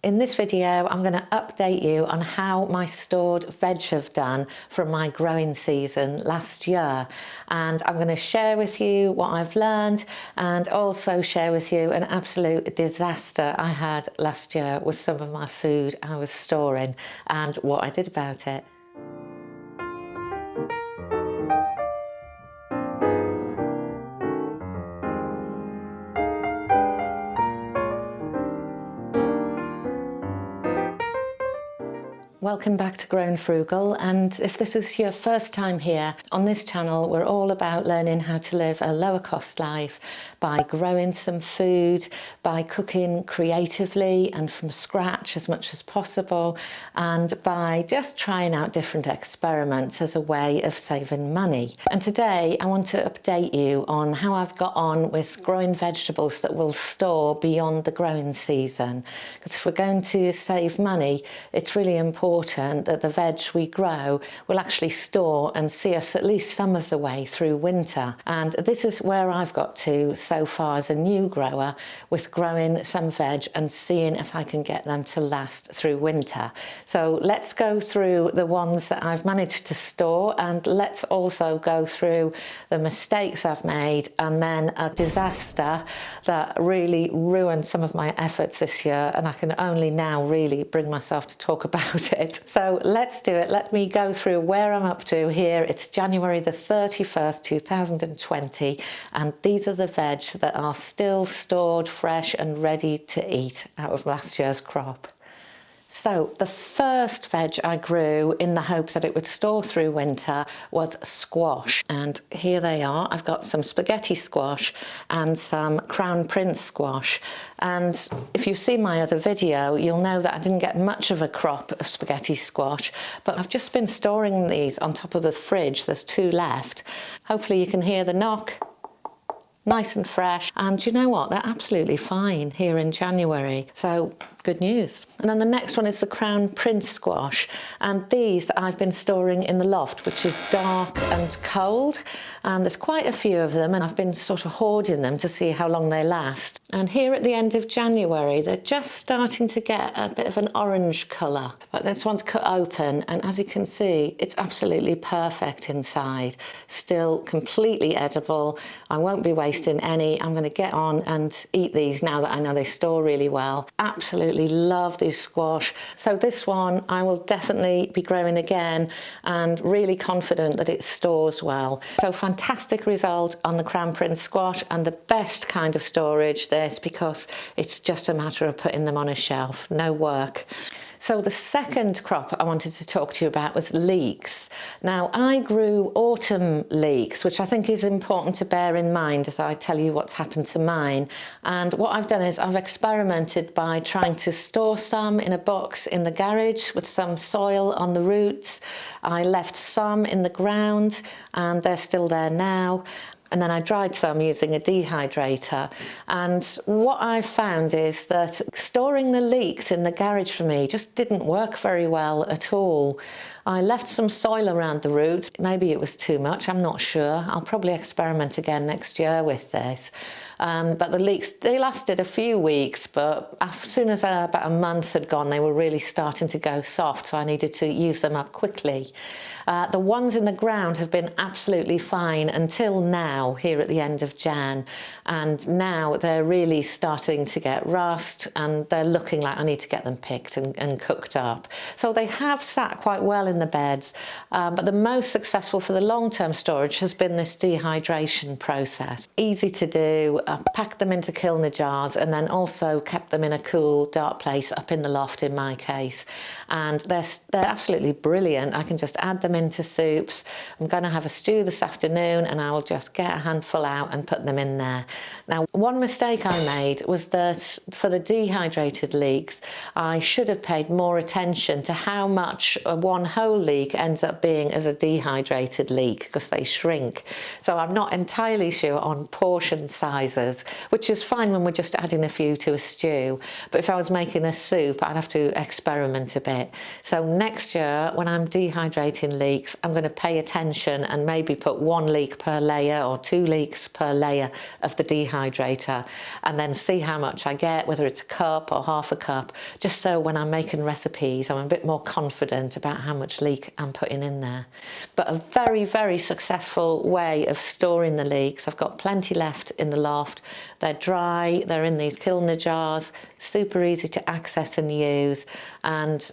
In this video, I'm going to update you on how my stored veg have done from my growing season last year. And I'm going to share with you what I've learned and also share with you an absolute disaster I had last year with some of my food I was storing and what I did about it. Welcome back to Grown Frugal, and if this is your first time here, on this channel we're all about learning how to live a lower cost life by growing some food, by cooking creatively and from scratch as much as possible, and by just trying out different experiments as a way of saving money. And today I want to update you on how I've got on with growing vegetables that will store beyond the growing season, because if we're going to save money, it's really important that the veg we grow will actually store and see us at least some of the way through winter. And this is where I've got to so far as a new grower with growing some veg and seeing if I can get them to last through winter. So let's go through the ones that I've managed to store, and let's also go through the mistakes I've made and then a disaster that really ruined some of my efforts this year, and I can only now really bring myself to talk about it. So let's do it. Let me go through where I'm up to here. It's January the 31st, 2020, and these are the veg that are still stored fresh and ready to eat out of last year's crop. So the first veg I grew in the hope that it would store through winter was squash, and here they are. I've got some spaghetti squash and some crown prince squash, and if you've seen my other video you'll know that I didn't get much of a crop of spaghetti squash, but I've just been storing these on top of the fridge. There's two left. Hopefully you can hear the knock. Nice and fresh, and you know what, they're absolutely fine here in January, so good news. And then the next one is the crown prince squash, and these I've been storing in the loft, which is dark and cold, and there's quite a few of them, and I've been sort of hoarding them to see how long they last. And here at the end of January they're just starting to get a bit of an orange colour, but this one's cut open, and as you can see it's absolutely perfect inside, still completely edible. I won't be wasting any. I'm going to get on and eat these now that I know they store really well. Absolutely love these squash. So this one I will definitely be growing again, and really confident that it stores well. So fantastic result on the crown prince squash, and the best kind of storage this, because it's just a matter of putting them on a shelf, no work. So the second crop I wanted to talk to you about was leeks. Now I grew autumn leeks, which I think is important to bear in mind as I tell you what's happened to mine. And what I've done is I've experimented by trying to store some in a box in the garage with some soil on the roots. I left some in the ground and they're still there now. And then I dried some using a dehydrator. And what I found is that storing the leeks in the garage for me just didn't work very well at all. I left some soil around the roots. Maybe it was too much, I'm not sure. I'll probably experiment again next year with this. But the leeks, they lasted a few weeks, but as soon as about a month had gone, they were really starting to go soft, so I needed to use them up quickly. The ones in the ground have been absolutely fine until now, here at the end of Jan, and now they're really starting to get rust, and they're looking like I need to get them picked and cooked up. So they have sat quite well in the beds, but the most successful for the long-term storage has been this dehydration process. Easy to do. I've packed them into kilner jars and then also kept them in a cool, dark place up in the loft in my case. And they're absolutely brilliant. I can just add them into soups. I'm going to have a stew this afternoon and I will just get a handful out and put them in there. Now, one mistake I made was that for the dehydrated leeks, I should have paid more attention to how much one whole leek ends up being as a dehydrated leek because they shrink. So I'm not entirely sure on portion sizes, which is fine when we're just adding a few to a stew. But if I was making a soup, I'd have to experiment a bit. So next year, when I'm dehydrating leeks, I'm going to pay attention and maybe put 1 leek per layer or 2 leeks per layer of the dehydrator, and then see how much I get, whether it's a cup or half a cup, just so when I'm making recipes, I'm a bit more confident about how much leek I'm putting in there. But a very, very successful way of storing the leeks. I've got plenty left in the loft. They're dry, they're in these kilner jars, super easy to access and use, and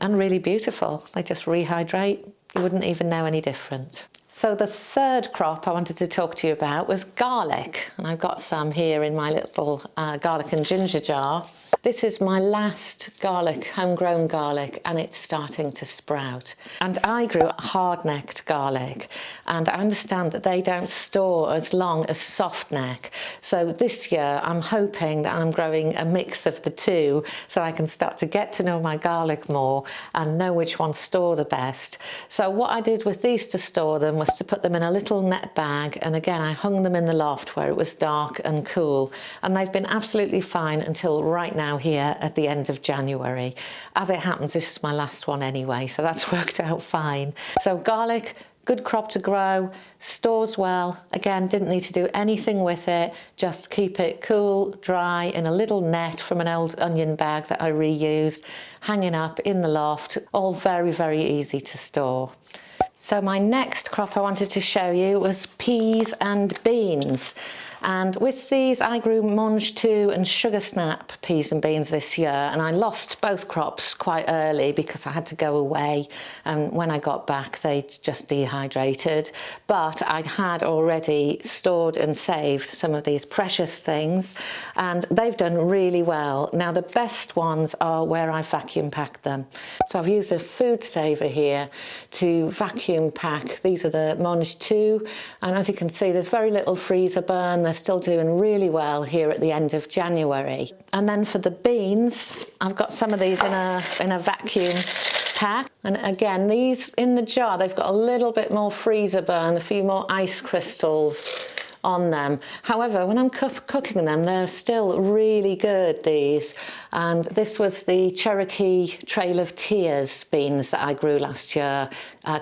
really beautiful. They just rehydrate. You wouldn't even know any different. So the third crop I wanted to talk to you about was garlic, and I've got some here in my little garlic and ginger jar. This is my last garlic, homegrown garlic, and it's starting to sprout. And I grew hard-necked garlic, and I understand that they don't store as long as soft-neck. So this year I'm hoping that I'm growing a mix of the two, so I can start to get to know my garlic more and know which ones store the best. So what I did with these to store them was to put them in a little net bag, and again I hung them in the loft where it was dark and cool, and they've been absolutely fine until right now here at the end of January. As it happens, this is my last one anyway, so that's worked out fine. So garlic, good crop to grow, stores well. Again, didn't need to do anything with it, just keep it cool, dry in a little net from an old onion bag that I reused, hanging up in the loft, all very, very easy to store. So my next crop I wanted to show you was peas and beans. And with these, I grew mange tout and sugar snap peas and beans this year, and I lost both crops quite early because I had to go away, and when I got back they just dehydrated. But I had already stored and saved some of these precious things, and they've done really well. Now the best ones are where I vacuum packed them. So I've used a food saver here to vacuum pack. These are the mange tout, and as you can see there's very little freezer burn. They're still doing really well here at the end of January. And then for the beans, I've got some of these in a vacuum pack. And again, these in the jar, they've got a little bit more freezer burn, a few more ice crystals on them. However, when I'm cooking them, they're still really good, these. And this was the Cherokee Trail of Tears beans that I grew last year.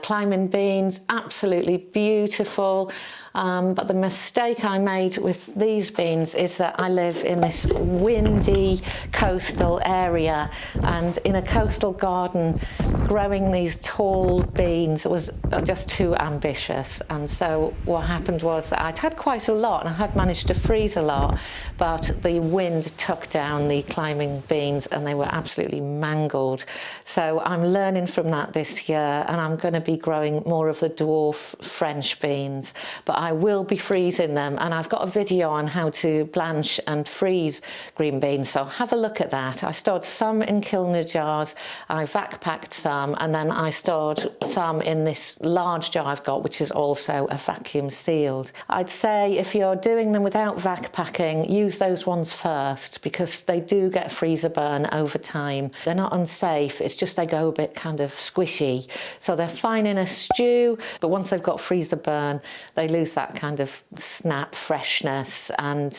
Climbing beans, absolutely beautiful. But the mistake I made with these beans is that I live in this windy coastal area, and in a coastal garden growing these tall beans was just too ambitious. And so what happened was that I'd had quite a lot and I had managed to freeze a lot, but the wind took down the climbing beans and they were absolutely mangled. So I'm learning from that this year, and I'm going to be growing more of the dwarf French beans, but I will be freezing them, and I've got a video on how to blanch and freeze green beans, so have a look at that. I stored some in kilner jars, I vac packed some, and then I stored some in this large jar I've got, which is also a vacuum sealed. I'd say if you're doing them without vac packing, use those ones first, because they do get freezer burn over time. They're not unsafe, it's just they go a bit kind of squishy. So they're fine in a stew, but once they've got freezer burn, they lose that kind of snap freshness, and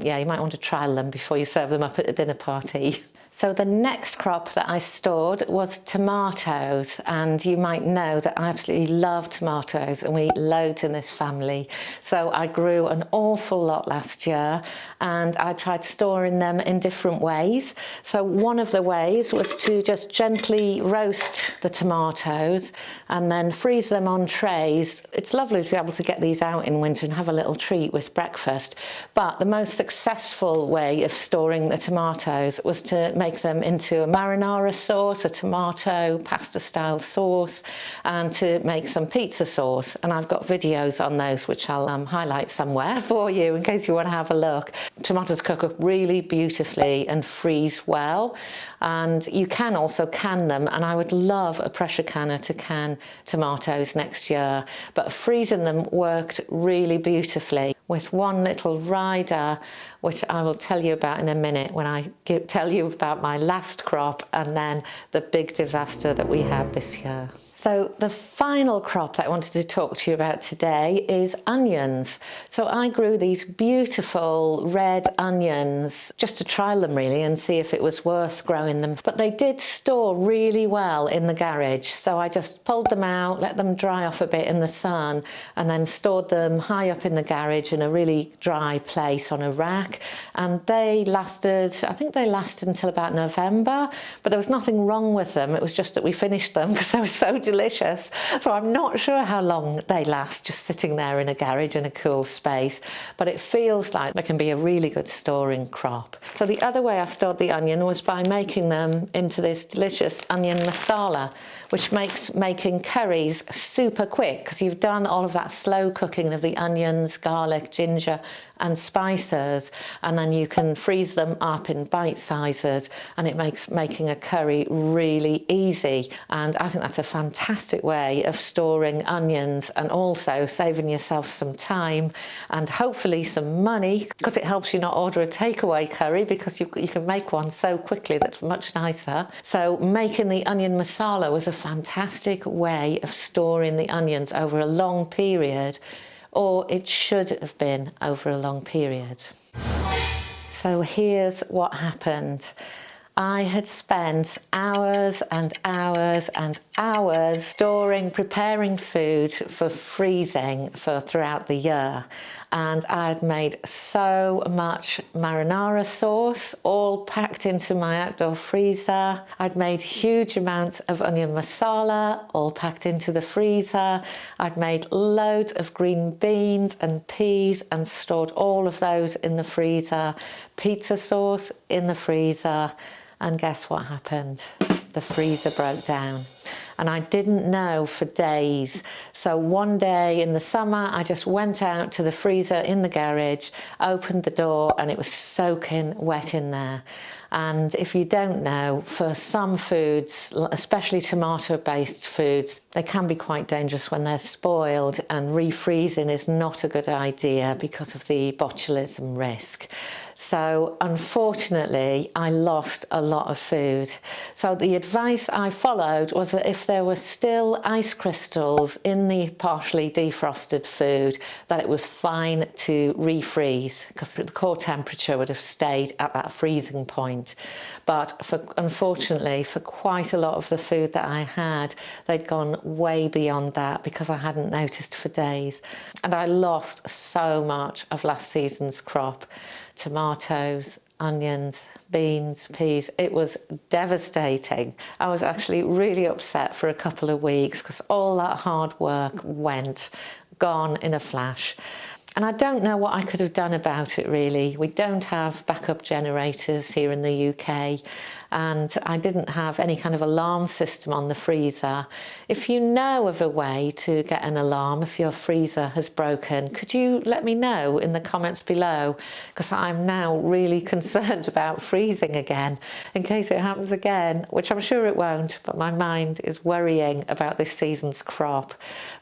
yeah, you might want to trial them before you serve them up at a dinner party. So the next crop that I stored was tomatoes, and you might know that I absolutely love tomatoes and we eat loads in this family. So I grew an awful lot last year, and I tried storing them in different ways. So one of the ways was to just gently roast the tomatoes and then freeze them on trays. It's lovely to be able to get these out in winter and have a little treat with breakfast. But the most successful way of storing the tomatoes was to make them into a marinara sauce, a tomato pasta style sauce, and to make some pizza sauce. And I've got videos on those which I'll highlight somewhere for you in case you want to have a look. Tomatoes cook up really beautifully and freeze well, and you can also can them, and I would love a pressure canner to can tomatoes next year, but freezing them worked really beautifully. With one little rider, which I will tell you about in a minute when I tell you about my last crop and then the big disaster that we had this year. So the final crop that I wanted to talk to you about today is onions. So I grew these beautiful red onions just to trial them really and see if it was worth growing them. But they did store really well in the garage. So I just pulled them out, let them dry off a bit in the sun, and then stored them high up in the garage in a really dry place on a rack. And they lasted, I think they lasted until about November, but there was nothing wrong with them. It was just that we finished them because they were so delicious. So I'm not sure how long they last just sitting there in a garage in a cool space, but it feels like they can be a really good storing crop. So the other way I stored the onion was by making them into this delicious onion masala, which makes making curries super quick because you've done all of that slow cooking of the onions, garlic, ginger and spices, and then you can freeze them up in bite sizes, and it makes making a curry really easy. And I think that's a fantastic way of storing onions and also saving yourself some time and hopefully some money, because it helps you not order a takeaway curry because you can make one so quickly that's much nicer. So making the onion masala was a fantastic way of storing the onions over a long period, or it should have been over a long period. So here's what happened. I had spent hours and hours and hours preparing food for freezing throughout the year. And I had made so much marinara sauce, all packed into my outdoor freezer. I'd made huge amounts of onion masala, all packed into the freezer. I'd made loads of green beans and peas and stored all of those in the freezer. Pizza sauce in the freezer. And guess what happened? The freezer broke down. And I didn't know for days. So one day in the summer, I just went out to the freezer in the garage, opened the door, and it was soaking wet in there. And if you don't know, for some foods, especially tomato-based foods, they can be quite dangerous when they're spoiled, and refreezing is not a good idea because of the botulism risk. So unfortunately, I lost a lot of food. So the advice I followed was that if there were still ice crystals in the partially defrosted food, that it was fine to refreeze because the core temperature would have stayed at that freezing point. But unfortunately, for quite a lot of the food that I had, they'd gone way beyond that because I hadn't noticed for days. And I lost so much of last season's crop. Tomatoes, onions, beans, peas. It was devastating. I was actually really upset for a couple of weeks because all that hard work went, gone in a flash. And I don't know what I could have done about it really. We don't have backup generators here in the UK, and I didn't have any kind of alarm system on the freezer. If you know of a way to get an alarm if your freezer has broken, could you let me know in the comments below? Because I'm now really concerned about freezing again in case it happens again, which I'm sure it won't, but my mind is worrying about this season's crop.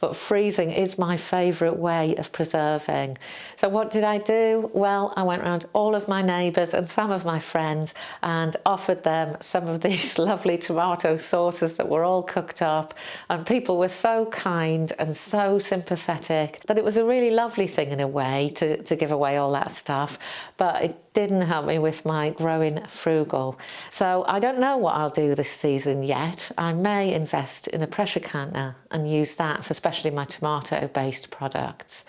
But freezing is my favourite way of preserving. So what did I do? Well, I went around all of my neighbours and some of my friends and offered them some of these lovely tomato sauces that were all cooked up, and people were so kind and so sympathetic that it was a really lovely thing in a way to give away all that stuff, but it didn't help me with my growing frugal. So I don't know what I'll do this season yet. I may invest in a pressure canner and use that for especially my tomato-based products.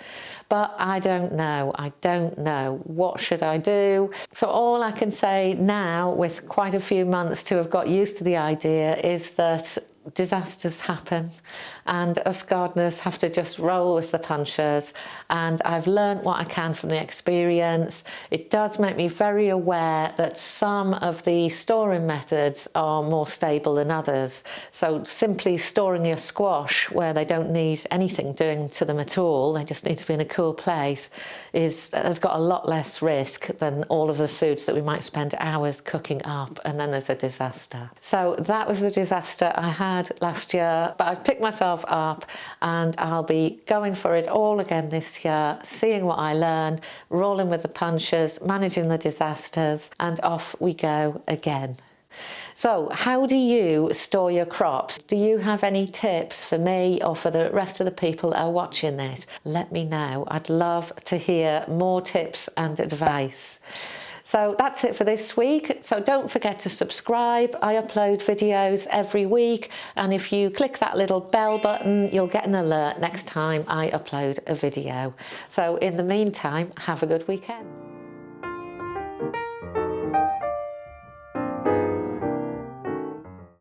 But I don't know. What should I do? So all I can say now, with quite a few months to have got used to the idea, is that disasters happen and us gardeners have to just roll with the punches, and I've learned what I can from the experience. It does make me very aware that some of the storing methods are more stable than others. So simply storing your squash where they don't need anything doing to them at all, they just need to be in a cool place, has got a lot less risk than all of the foods that we might spend hours cooking up and then there's a disaster. So that was the disaster I had bad last year, but I've picked myself up and I'll be going for it all again this year, seeing what I learn, rolling with the punches, managing the disasters, and off we go again. So how do you store your crops? Do you have any tips for me or for the rest of the people that are watching this? Let me know. I'd love to hear more tips and advice. So that's it for this week. So don't forget to subscribe. I upload videos every week, and if you click that little bell button, you'll get an alert next time I upload a video. So in the meantime, have a good weekend.